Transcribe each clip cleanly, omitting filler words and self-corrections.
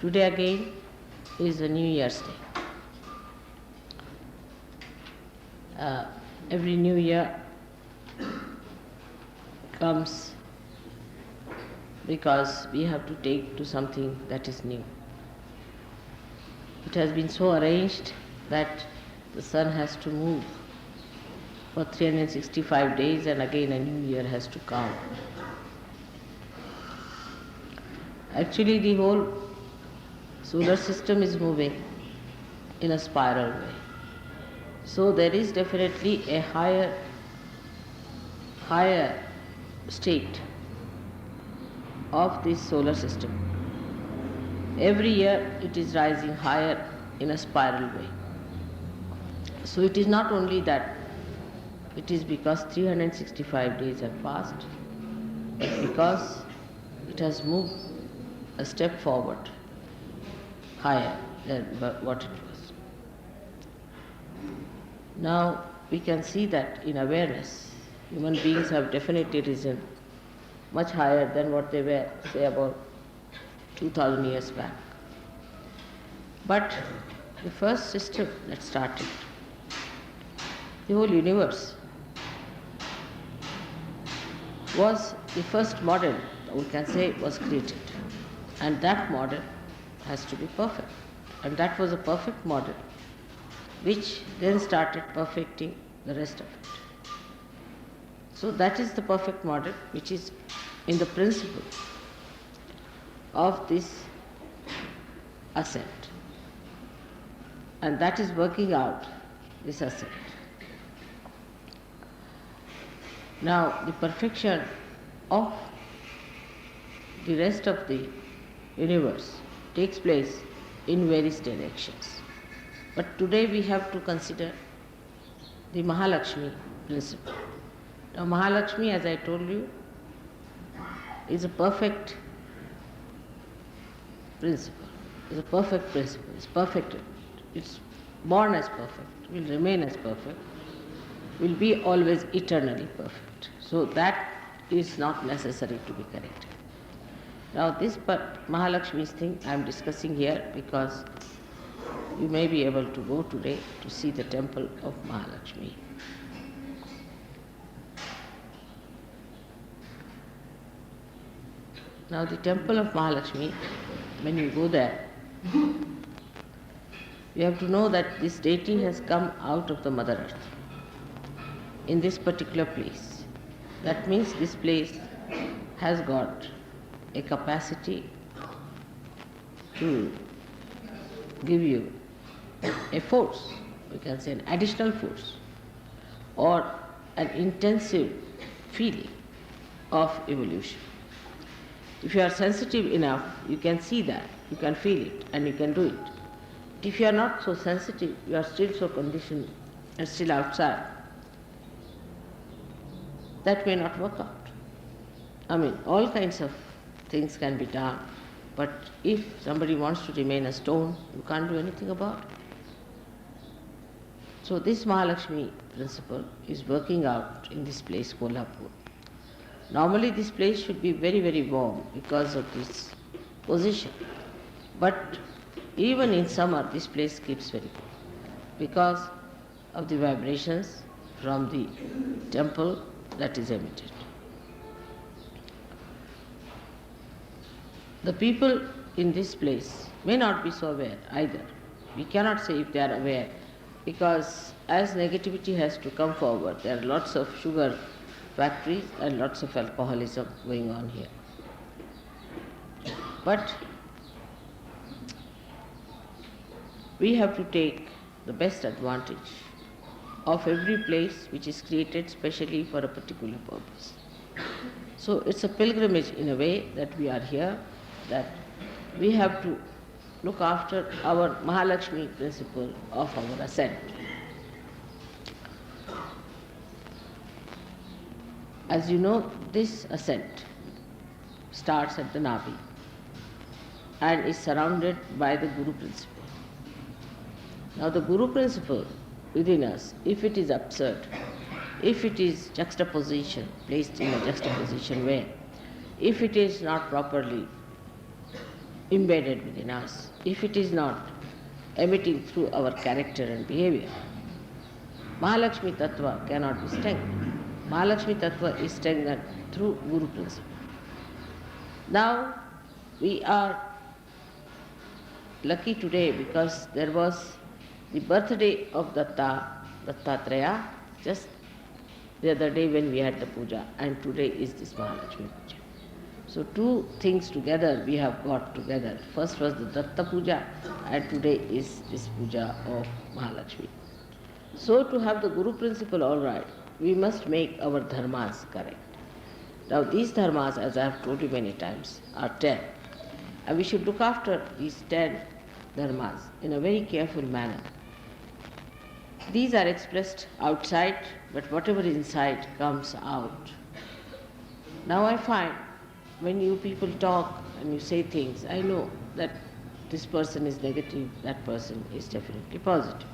Today again is a New Year's Day. Every New Year comes because we have to take to something that is new. It has been so arranged that the sun has to move for 365 days and again a new year has to come. Actually, the whole solar system is moving in a spiral way. So there is definitely a higher state of this solar system. Every year it is rising higher in a spiral way. So it is not only that it is because 365 days have passed, but because it has moved a step forward higher than what it was. Now we can see that in awareness, human beings have definitely risen much higher than what they were, say, about 2000 years back. But the first system that started, the whole universe, was the first model, we can say, was created. And that model has to be perfect. And that was a perfect model, which then started perfecting the rest of it. So that is the perfect model, which is in the principle of this ascent. And that is working out this ascent. Now, the perfection of the rest of the universe takes place in various directions. But today we have to consider the Mahalakshmi principle. Now, Mahalakshmi, as I told you, is a perfect principle. It's a perfect principle. It's perfect. It's born as perfect, will remain as perfect, will be always eternally perfect. So that is not necessary to be corrected. Now this Mahalakshmi's thing I am discussing here because you may be able to go today to see the temple of Mahalakshmi. Now the temple of Mahalakshmi, when you go there, you have to know that this deity has come out of the Mother Earth in this particular place. That means this place has got a capacity to give you a force, we can say an additional force, or an intensive feeling of evolution. If you are sensitive enough, you can see that, you can feel it, and you can do it. If you are not so sensitive, you are still so conditioned and still outside, that may not work out. I mean, all kinds of things can be done, but if somebody wants to remain a stone, you can't do anything about it. So this Mahalakshmi principle is working out in this place, Kolhapur. Normally this place should be very, very warm because of this position. But even in summer, this place keeps very cold because of the vibrations from the temple that is emitted. The people in this place may not be so aware either. We cannot say if they are aware because as negativity has to come forward, there are lots of sugar factories and lots of alcoholism going on here. But we have to take the best advantage of every place which is created specially for a particular purpose. So it's a pilgrimage in a way that we are here, that we have to look after our Mahalakshmi principle of our ascent. As you know, this ascent starts at the Navi and is surrounded by the Guru principle. Now the Guru principle within us, if it is absurd, if it is juxtaposition, placed in a juxtaposition way, if it is not properly embedded within us, if it is not emitting through our character and behavior, Mahalakshmi Tattva cannot be strengthened. Mahalakshmi Tattva is strengthened through Guru principle. Now, we are lucky today because there was the birthday of Dattatreya, just the other day when we had the puja, and today is this Mahalakshmi puja. So two things together we have got together. First was the Datta puja and today is this puja of Mahalakshmi. So to have the Guru principle all right, we must make our dharmas correct. Now these dharmas, as I have told you many times, are 10. And we should look after these 10 dharmas in a very careful manner. These are expressed outside, but whatever is inside comes out. Now I find when you people talk and you say things, I know that this person is negative, that person is definitely positive.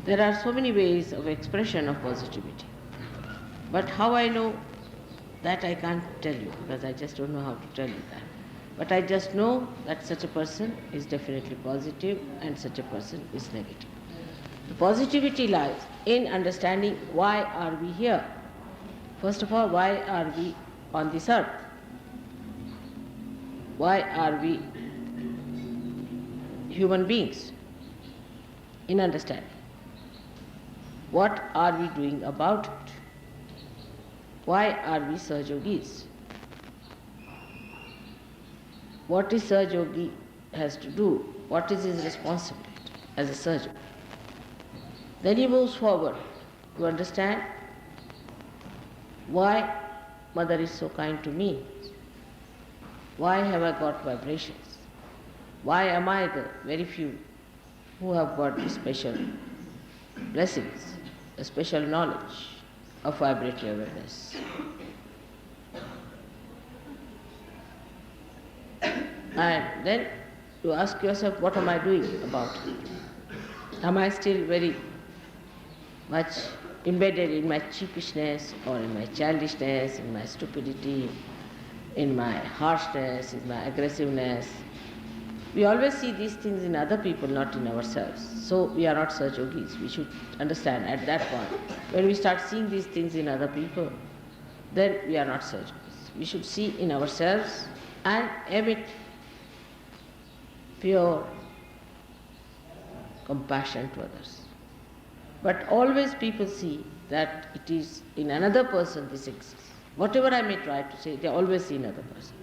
There are so many ways of expression of positivity. But how I know that I can't tell you, because I just don't know how to tell you that. But I just know that such a person is definitely positive and such a person is negative. The positivity lies in understanding why are we here. First of all, why are we on this earth? Why are we human beings? In understanding. What are we doing about it? Why are we Sahajogis? What is Sahajogi has to do? What is his responsibility as a Sahajogi? Then he moves forward to understand why Mother is so kind to me. Why have I got vibrations? Why am I the very few who have got the special blessings, a special knowledge of vibratory awareness? And then you ask yourself, what am I doing about it? Am I still very much embedded in my cheapishness or in my childishness, in my stupidity, in my harshness, in my aggressiveness? We always see these things in other people, not in ourselves. So we are not Sahajogis. We should understand at that point, when we start seeing these things in other people, then we are not Sahajogis. We should see in ourselves and emit pure compassion to others. But always people see that it is in another person this exists. Whatever I may try to say, they always see another person.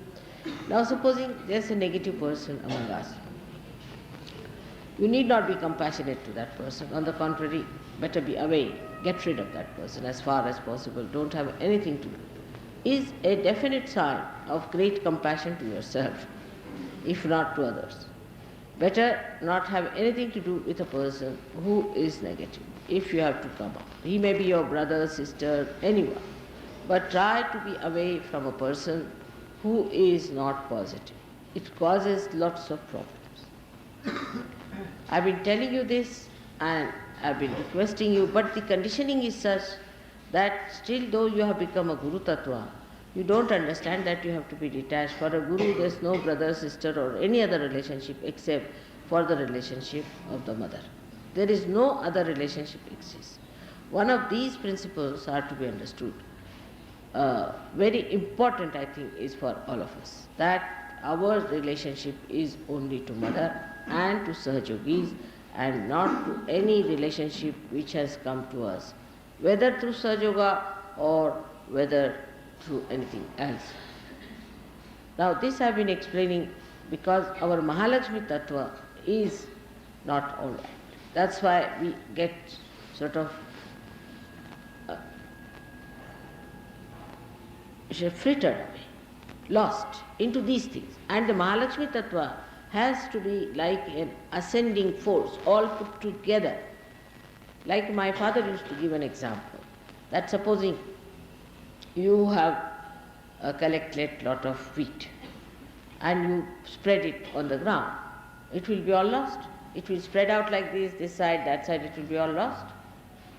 Now supposing there's a negative person among us. You need not be compassionate to that person. On the contrary, better be away. Get rid of that person as far as possible. Don't have anything to do. Is a definite sign of great compassion to yourself, if not to others. Better not have anything to do with a person who is negative, if you have to come out. He may be your brother, sister, anyone. But try to be away from a person who is not positive. It causes lots of problems. I've been telling you this and I've been requesting you, but the conditioning is such that still though you have become a Guru Tattva, you don't understand that you have to be detached. For a Guru, there's no brother, sister or any other relationship except for the relationship of the mother. There is no other relationship exists. One of these principles are to be understood. Very important, I think, is for all of us, that our relationship is only to mother and to Sahajogis and not to any relationship which has come to us, whether through Sahajoga or whether through anything else. Now this I have been explaining because our Mahalakshmi Tattva is not all right. That's why we get sort of frittered away, lost into these things. And the Mahalakshmi Tattva has to be like an ascending force, all put together. Like my father used to give an example, that supposing you have collected lot of wheat and you spread it on the ground, it will be all lost. It will spread out like this side, that side, it will be all lost.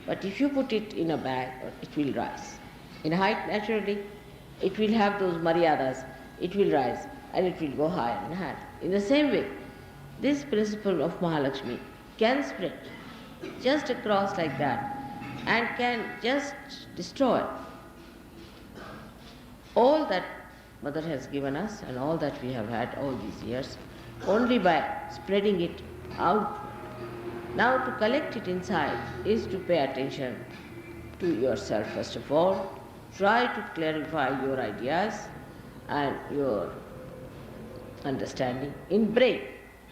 But if you put it in a bag, it will rise in height naturally. it will have those maryadas, it will rise and it will go higher and higher. In the same way, this principle of Mahalakshmi can spread just across like that and can just destroy all that Mother has given us and all that we have had all these years only by spreading it out. Now to collect it inside is to pay attention to yourself first of all. Try to clarify your ideas and your understanding in brain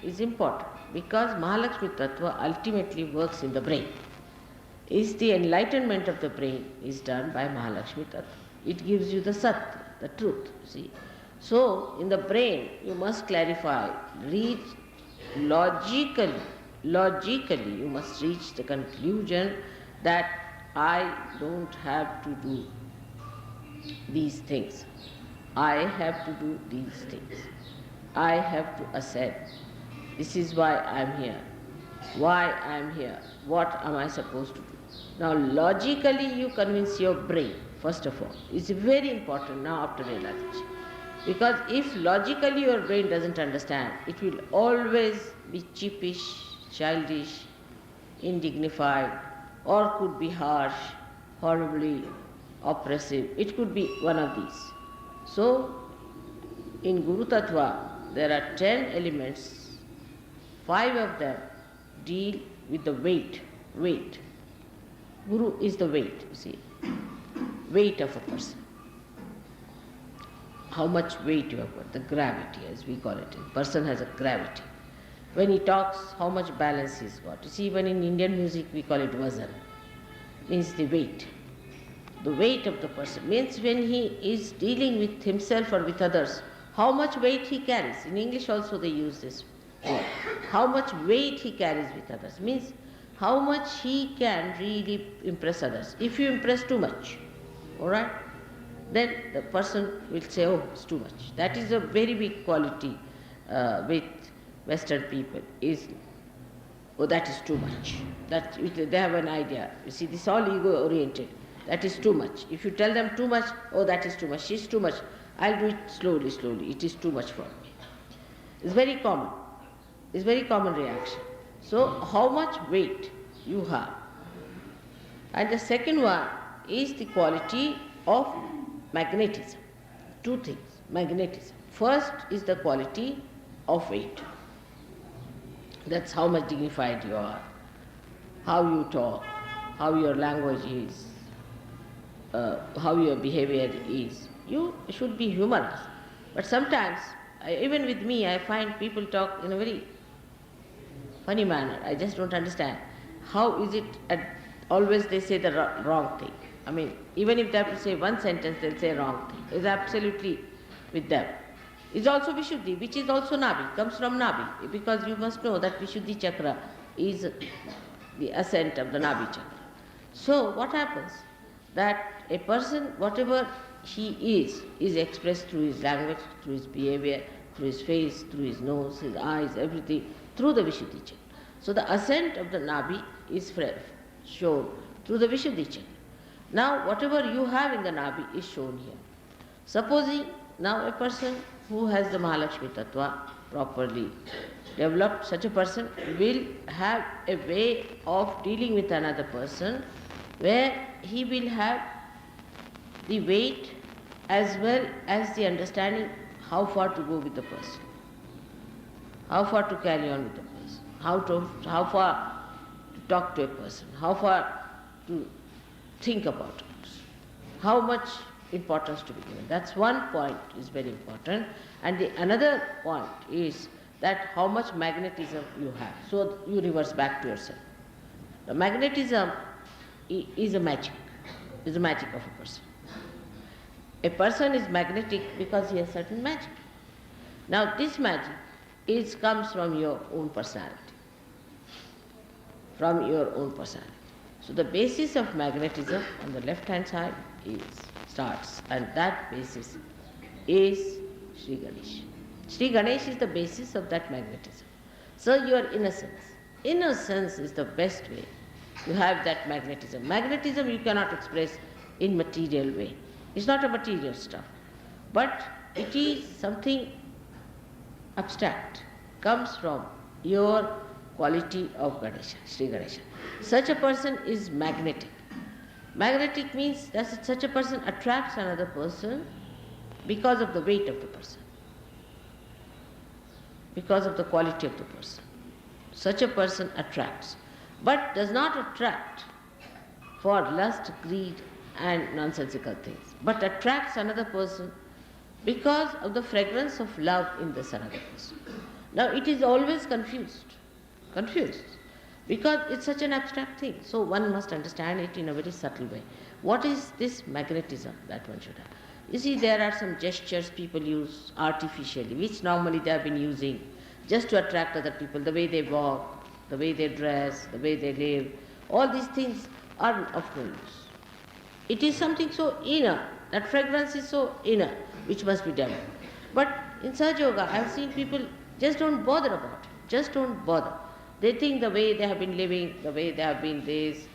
is important because Mahalakshmi Tattva ultimately works in the brain. Is the enlightenment of the brain is done by Mahalakshmi Tattva. It gives you the Satya, the truth, see. So, in the brain, you must clarify, reach logically, you must reach the conclusion that I don't have to do these things. I have to do these things. I have to ascend. This is why I am here. Why I am here. What am I supposed to do? Now, logically, you convince your brain, first of all. It's very important now after realization. Because if logically your brain doesn't understand, it will always be cheapish, childish, indignified, or could be harsh, horribly oppressive. It could be one of these. So, in Guru Tattva, there are 10 elements. 5 of them deal with the weight. Guru is the weight, you see. Weight of a person. How much weight you have got, the gravity as we call it. A person has a gravity. When he talks, how much balance he's got. You see, even in Indian music we call it vazan. Means the weight. The weight of the person means when he is dealing with himself or with others, how much weight he carries. In English also they use this word. How much weight he carries with others means how much he can really impress others. If you impress too much, all right, then the person will say, oh, it's too much. That is a very big quality with Western people is, oh, that is too much. That they have an idea. You see, this is all ego-oriented. That is too much. If you tell them too much, oh, that is too much, she's too much. I'll do it slowly. It is too much for me. It's very common. It's very common reaction. So, how much weight you have. And the second one is the quality of magnetism. 2 things, magnetism. First is the quality of weight. That's how much dignified you are, how you talk, how your language is, how your behavior is. You should be humorous. But sometimes, even with me, I find people talk in a very funny manner. I just don't understand. How is it always they say the wrong thing? I mean, even if they have to say one sentence, they'll say wrong thing. It's absolutely with them. It's also Vishuddhi, which is also Nabi, comes from Nabi, because you must know that Vishuddhi chakra is the ascent of the Nabi chakra. So what happens? That a person, whatever he is expressed through his language, through his behavior, through his face, through his nose, his eyes, everything, through the Vishuddhi chakra. So the ascent of the Nabi is shown through the Vishuddhi chakra. Now whatever you have in the Nabi is shown here. Supposing now a person who has the Mahalakshmi Tattva properly developed, such a person will have a way of dealing with another person where he will have the weight as well as the understanding how far to go with the person, how far to carry on with the person, how far to talk to a person, how far to think about it, how much importance to be given. That's one point is very important. And the another point is that how much magnetism you have. So you reverse back to yourself. The magnetism is a magic of a person. A person is magnetic because he has certain magic. Now this magic comes from your own personality. From your own personality. So the basis of magnetism on the left hand side starts, and that basis is Sri Ganesh. Sri Ganesh is the basis of that magnetism. So your innocence. Innocence is the best way to have that magnetism. Magnetism you cannot express in material way. It's not a material stuff. but it is something abstract, comes from your quality of Ganesha, Sri Ganesha. Such a person is magnetic. Magnetic means that such a person attracts another person because of the weight of the person, because of the quality of the person. Such a person attracts, but does not attract for lust, greed, and nonsensical things, but attracts another person because of the fragrance of love in this another person. Now it is always confused, because it's such an abstract thing. So one must understand it in a very subtle way. What is this magnetism that one should have? You see, there are some gestures people use artificially, which normally they have been using just to attract other people, the way they walk, the way they dress, the way they live. All these things are of no use. It is something so inner, that fragrance is so inner, which must be developed. But in Sahaja Yoga, I have seen people just don't bother about it, just don't bother. They think the way they have been living, the way they have been this,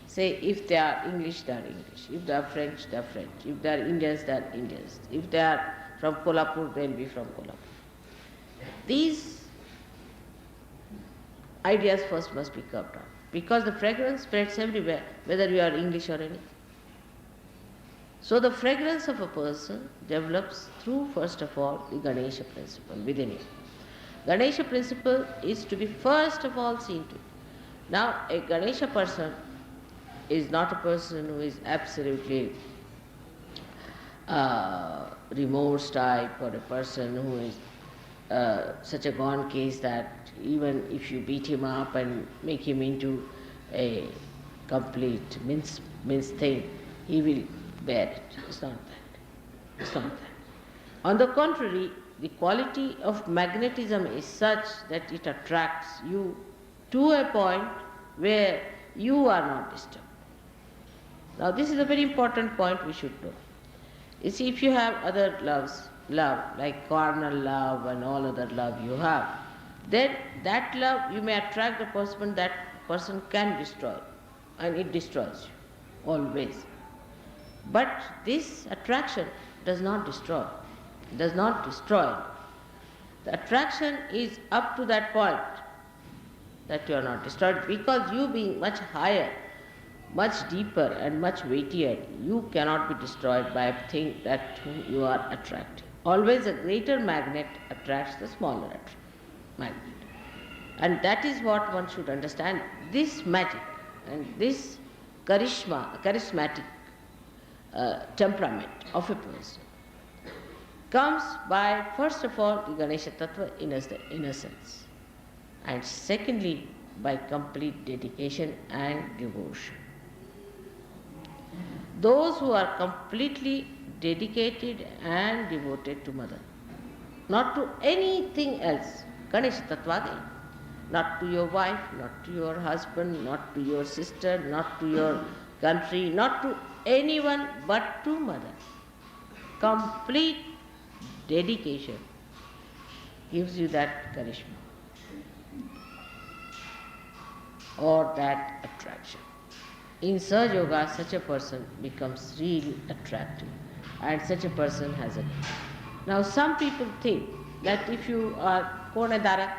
say if they are English, they are English. If they are French, they are French. If they are Indians, they are Indians. If they are from Kolhapur, they will be from Kolhapur. These ideas first must be curbed down, because the fragrance spreads everywhere, whether you are English or anything. So the fragrance of a person develops through, first of all, the Ganesha principle within you. Ganesha principle is to be first of all seen to. Now, a Ganesha person is not a person who is absolutely remorse type, or a person who is such a gone case that even if you beat him up and make him into a complete mince thing, he will bear it. It's not that. It's not that. On the contrary, the quality of magnetism is such that it attracts you to a point where you are not disturbed. Now this is a very important point we should know. You see, if you have other love, like carnal love and all other love you have, then that love you may attract the person, that person can destroy, and it destroys you, always. But this attraction does not destroy. It does not destroy. The attraction is up to that point that you are not destroyed, because you being much higher, much deeper and much weightier, you cannot be destroyed by a thing that you are attracting. Always a greater magnet attracts the smaller magnet. And that is what one should understand. This magic and this charismatic temperament of a person comes by, first of all, the Ganesha Tattva innocence, and secondly, by complete dedication and devotion. Those who are completely dedicated and devoted to Mother, not to anything else, Ganesha Tattva again, not to your wife, not to your husband, not to your sister, not to your country, not to anyone but to Mother. Complete dedication gives you that charisma or that attraction. In Sahaja Yoga, such a person becomes really attractive, and such a person has it. Now some people think that if you are Konadara,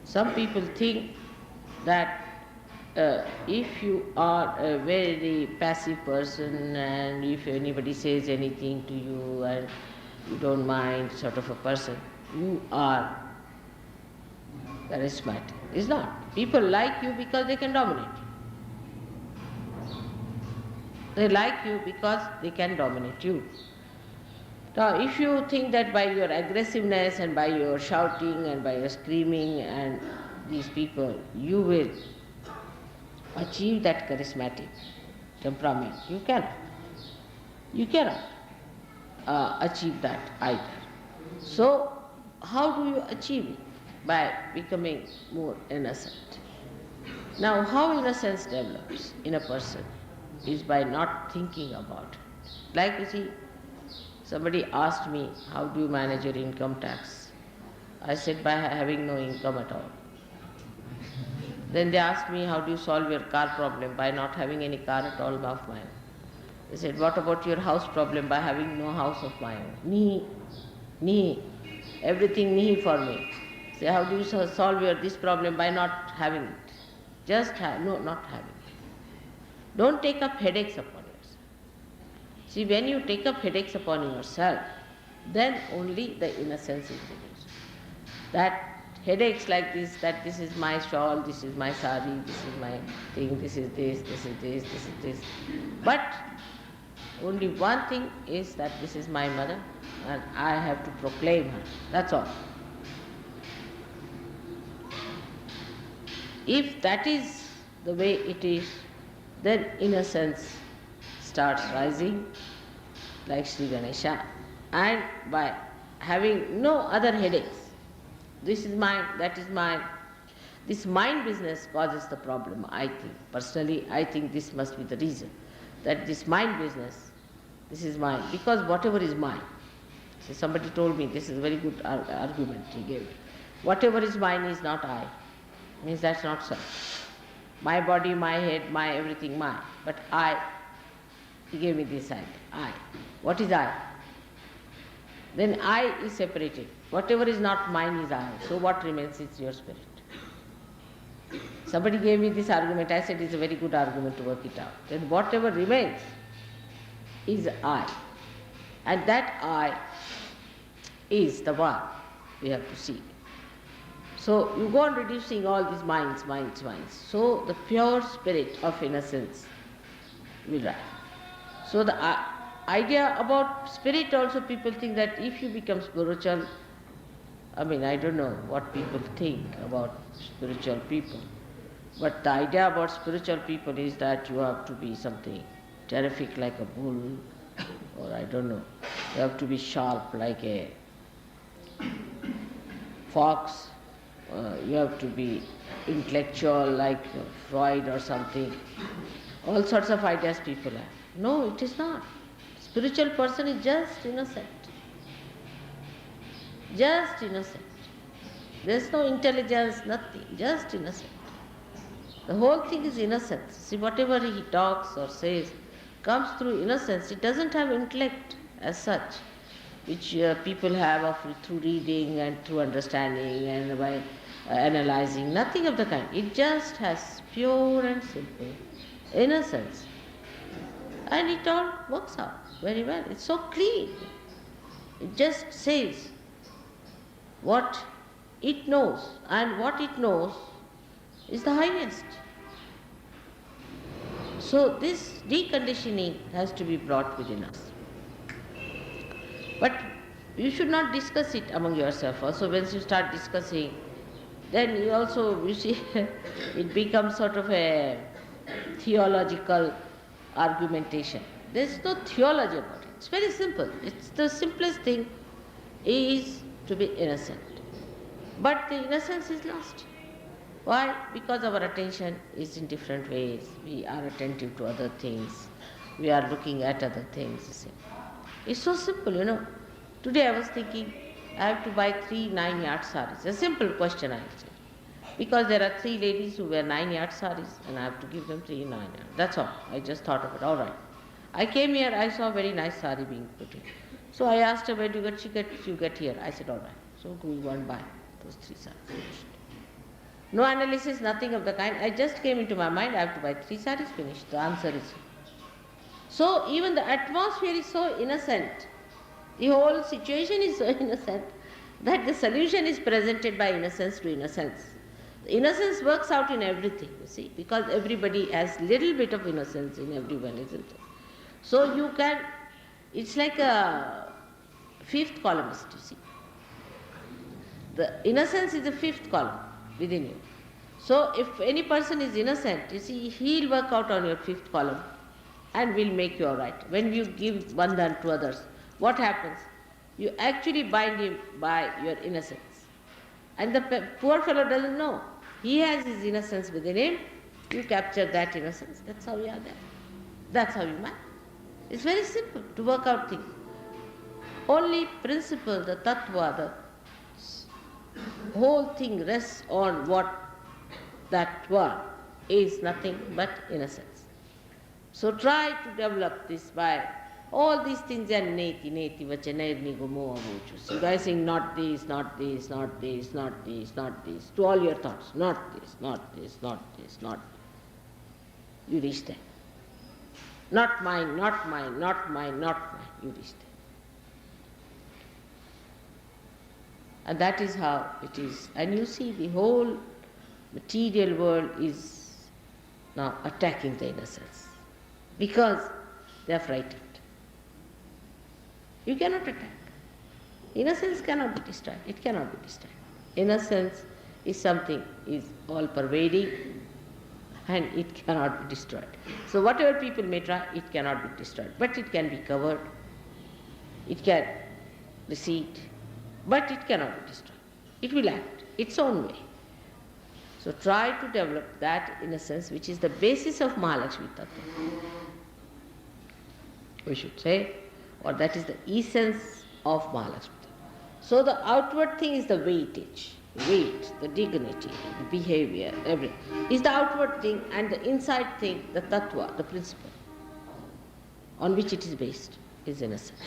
some people think that if you are a very passive person, and if anybody says anything to you and you don't mind, sort of a person, you are charismatic. It's not. People like you because they can dominate you. They like you because they can dominate you. Now, if you think that by your aggressiveness and by your shouting and by your screaming and these people, you will achieve that charismatic temperament, you cannot. You cannot achieve that either. So, how do you achieve it? By becoming more innocent. Now, how innocence develops in a person is by not thinking about it. Like you see, somebody asked me, how do you manage your income tax? I said, by having no income at all. Then they asked me, how do you solve your car problem? By not having any car at all of my own. They said, what about your house problem? By having no house of my own. Nihi, everything nihi for me. Say, how do you solve your this problem? By not having it. Just not having it. Don't take up headaches upon yourself. See, when you take up headaches upon yourself, then only the innocence is reduced. That headaches like this, that this is my shawl, this is my sari, this is my thing, this is this, this is this, this is this. But only one thing is that this is my mother and I have to proclaim her. That's all. If that is the way it is, then innocence starts rising like Sri Ganesha, and by having no other headaches. This is mine, that is mine. This mind business causes the problem, I think. Personally, I think this must be the reason. That this mind business, this is mine. Because whatever is mine, so somebody told me, this is a very good argument he gave. Whatever is mine is not I. Means that's not so. My body, my head, my everything, mine. But I, he gave me this idea, I. What is I? Then I is separated. Whatever is not mine is I. So what remains is your spirit. Somebody gave me this argument. I said it's a very good argument to work it out. Then whatever remains is I. And that I is the one we have to see. So you go on reducing all these minds. So the pure spirit of innocence will rise. So the idea about spirit also, people think that if you become spiritual, I don't know what people think about spiritual people, but the idea about spiritual people is that you have to be something terrific like a bull, or I don't know, you have to be sharp like a fox, you have to be intellectual like Freud or something. All sorts of ideas people have. No, it is not. Spiritual person is just innocent. Just innocent. There is no intelligence, nothing, just innocent. The whole thing is innocence. See, whatever he talks or says comes through innocence. It doesn't have intellect as such, which people have through reading and through understanding and by analyzing. Nothing of the kind. It just has pure and simple innocence. And it all works out very well. It's so clean. It just says what it knows, and what it knows is the highest. So this deconditioning has to be brought within us. But you should not discuss it among yourself. Also, once you start discussing, then you see, it becomes sort of a theological argumentation. There is no theology about it. It's very simple. It's the simplest thing is to be innocent. But the innocence is lost. Why? Because our attention is in different ways. We are attentive to other things. We are looking at other things, you see. It's so simple, Today I was thinking, I have to buy 3 9-yard saris. A simple question I said. Because there are 3 ladies who wear 9-yard saris and I have to give them 3 9-yard. That's all. I just thought of it. All right. I came here, I saw a very nice sari being put in. So I asked her, where do you get? She you get here. I said, all right. So we go and buy those 3 saris. No analysis, nothing of the kind. I just came into my mind, I have to buy 3 saris, finished. The answer is. So even the atmosphere is so innocent. The whole situation is so innocent that the solution is presented by innocence to innocence. The innocence works out in everything, you see, because everybody has little bit of innocence in everyone, isn't it? So you can, it's like a 5th columnist, you see. The innocence is the 5th column within you. So if any person is innocent, you see, he'll work out on your 5th column and will make you all right. When you give bandhan to others, what happens? You actually bind him by your innocence. And the poor fellow doesn't know. He has his innocence within him. You capture that innocence. That's how you are there. That's how you manage. It's very simple to work out things. Only principle, the tattva, the whole thing rests on what that one is nothing but innocence. So try to develop this by all these things are neti, neti, vachanair nigumo avuchu. So by saying not this, not this, not this, not this, not this, to all your thoughts, not this, not this, not this, not this. You reach there. Not mine, not mine, not mine, not mine. You reach there. And that is how it is. And you see the whole material world is now attacking the innocence because they are frightened. You cannot attack. Innocence cannot be destroyed. It cannot be destroyed. Innocence is something is all pervading and it cannot be destroyed. So whatever people may try, it cannot be destroyed. But it can be covered, it can recede, but it cannot be destroyed. It will act its own way. So try to develop that innocence which is the basis of Mahalakshmi Tattva. We should say, or that is the essence of Mahalakshmi Tattva. So the outward thing is the weightage. Weight, the dignity, the behavior, everything is the outward thing, and the inside thing, the tattva, the principle on which it is based, is innocence.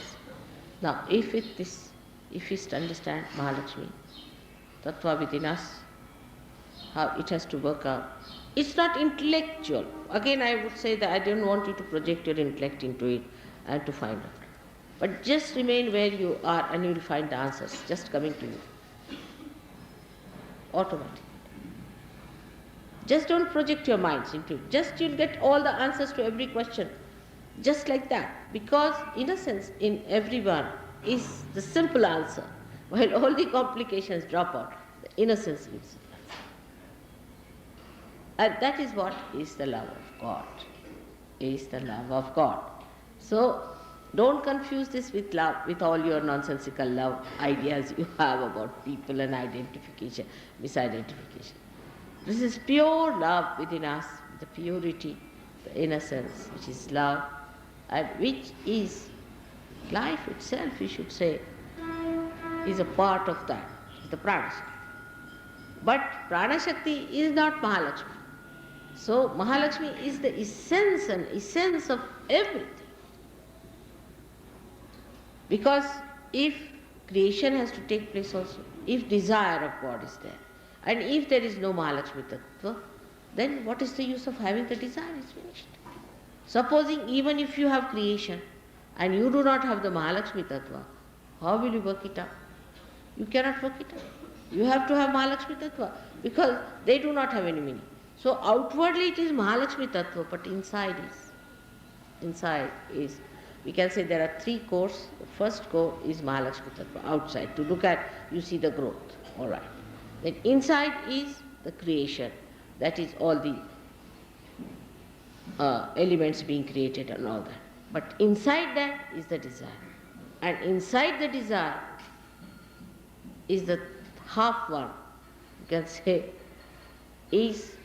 Now, if we understand Mahalakshmi, tattva within us, how it has to work out, it's not intellectual. Again, I would say that I don't want you to project your intellect into it and to find out. But just remain where you are and you will find the answers just coming to you. Automatically. Just don't project your minds into it. Just you'll get all the answers to every question. Just like that. Because innocence in everyone is the simple answer. While all the complications drop out, the innocence is the answer. And that is what is the love of God. Is the love of God. So don't confuse this with love, with all your nonsensical love ideas you have about people and identification, misidentification. This is pure love within us, the purity, the innocence, which is love, and which is life itself, we should say, is a part of that, the Pranashakti. But Pranashakti is not Mahalakshmi. So Mahalakshmi is the essence and essence of everything. Because if creation has to take place also, if desire of God is there, and if there is no Mahalakshmi Tattva, then what is the use of having the desire? It's finished. Supposing even if you have creation and you do not have the Mahalakshmi Tattva, how will you work it out? You cannot work it out. You have to have Mahalakshmi Tattva because they do not have any meaning. So outwardly it is Mahalakshmi Tattva, but inside is we can say there are three cores. The first core is Mahalakshmi Tattva, outside. To look at, you see the growth, all right. Then inside is the creation, that is all the elements being created and all that. But inside that is the desire. And inside the desire is the half one, you can say, is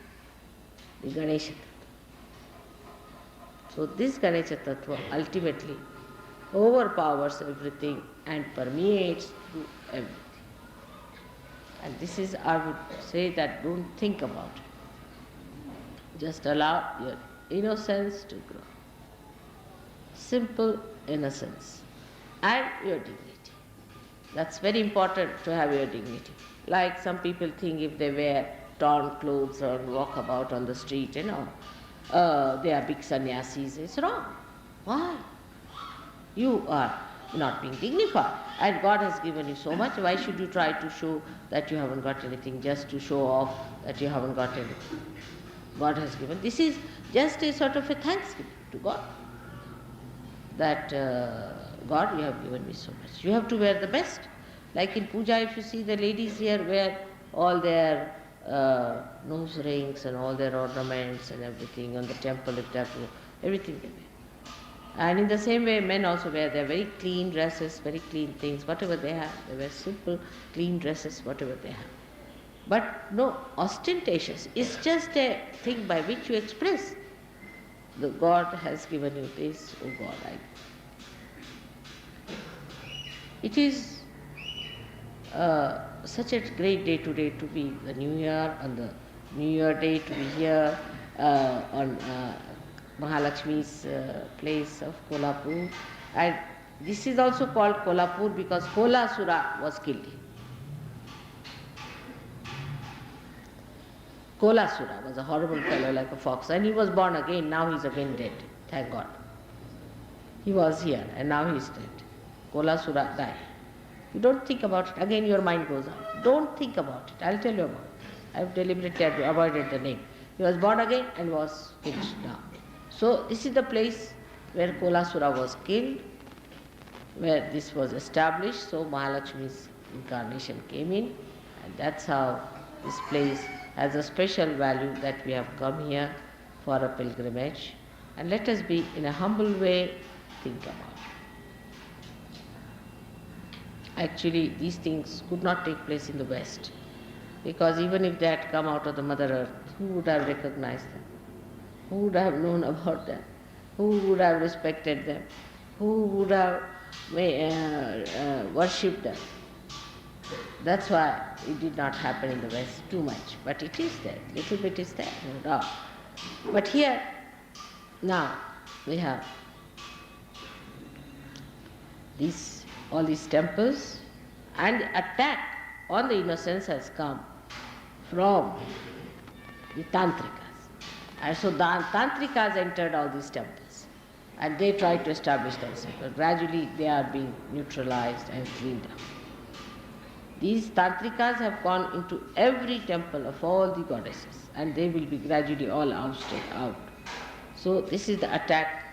the Ganesha Tattva. So this Ganesha Tattva ultimately overpowers everything and permeates through everything. And this is, I would say that don't think about it. Just allow your innocence to grow. Simple innocence and your dignity. That's very important to have your dignity. Like some people think if they wear torn clothes or walk about on the street, they are big sannyasis. It's wrong. Why? You are not being dignified. And God has given you so much. Why should you try to show that you haven't got anything, just to show off that you haven't got anything? God has given. This is just a sort of a thanksgiving to God. That God, you have given me so much. You have to wear the best. Like in puja, if you see the ladies here wear all their nose rings and all their ornaments and everything on the temple, if they have to, everything they wear. And in the same way, men also wear their very clean dresses, very clean things, whatever they have. They wear simple, clean dresses, whatever they have. But no ostentatious. It's just a thing by which you express. The God has given you this, oh God, It is such a great day today to be the New Year and the New Year Day to be here on Mahalakshmi's place of Kolhapur. And this is also called Kolhapur because Kolasura was killed. Kolasura was a horrible fellow like a fox, and he was born again. Now he's again dead. Thank God. He was here and now he's dead. Kolasura died. You don't think about it. Again your mind goes on. Don't think about it. I'll tell you about it. I've deliberately avoided the name. He was born again and was killed now. So this is the place where Kolasura was killed, where this was established. So Mahalakshmi's incarnation came in, and that's how this place has a special value that we have come here for a pilgrimage. And let us be, in a humble way, think about it. Actually, these things could not take place in the West, because even if they had come out of the Mother Earth, who would have recognized them? Who would have known about them? Who would have respected them? Who would have worshipped them? That's why it did not happen in the West too much. But it is there, little bit is there, no doubt. But here, now, we have all these temples, and the attack on the innocence has come from the Tantrikas. And so the Tantrikas entered all these temples and they tried to establish themselves. But gradually they are being neutralized and cleaned up. These Tantrikas have gone into every temple of all the goddesses and they will be gradually all ousted out. So this is the attack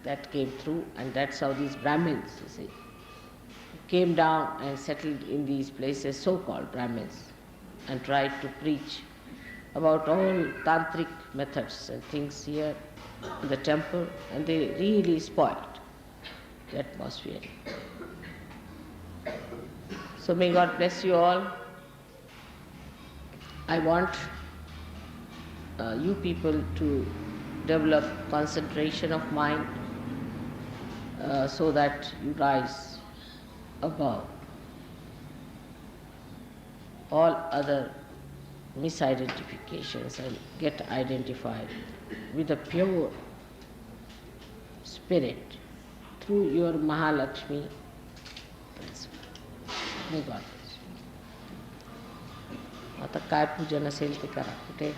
that came through, and that's how these Brahmins, you see, came down and settled in these places, so-called Brahmins, and tried to preach about all tantric methods and things here in the temple, and they really spoiled the atmosphere. So may God bless you all. I want you people to develop concentration of mind so that you rise above all other misidentifications and get identified with a pure spirit through your Mahalakshmi principle. May God bless you. आता काय पूजन असेल ते करा कुठे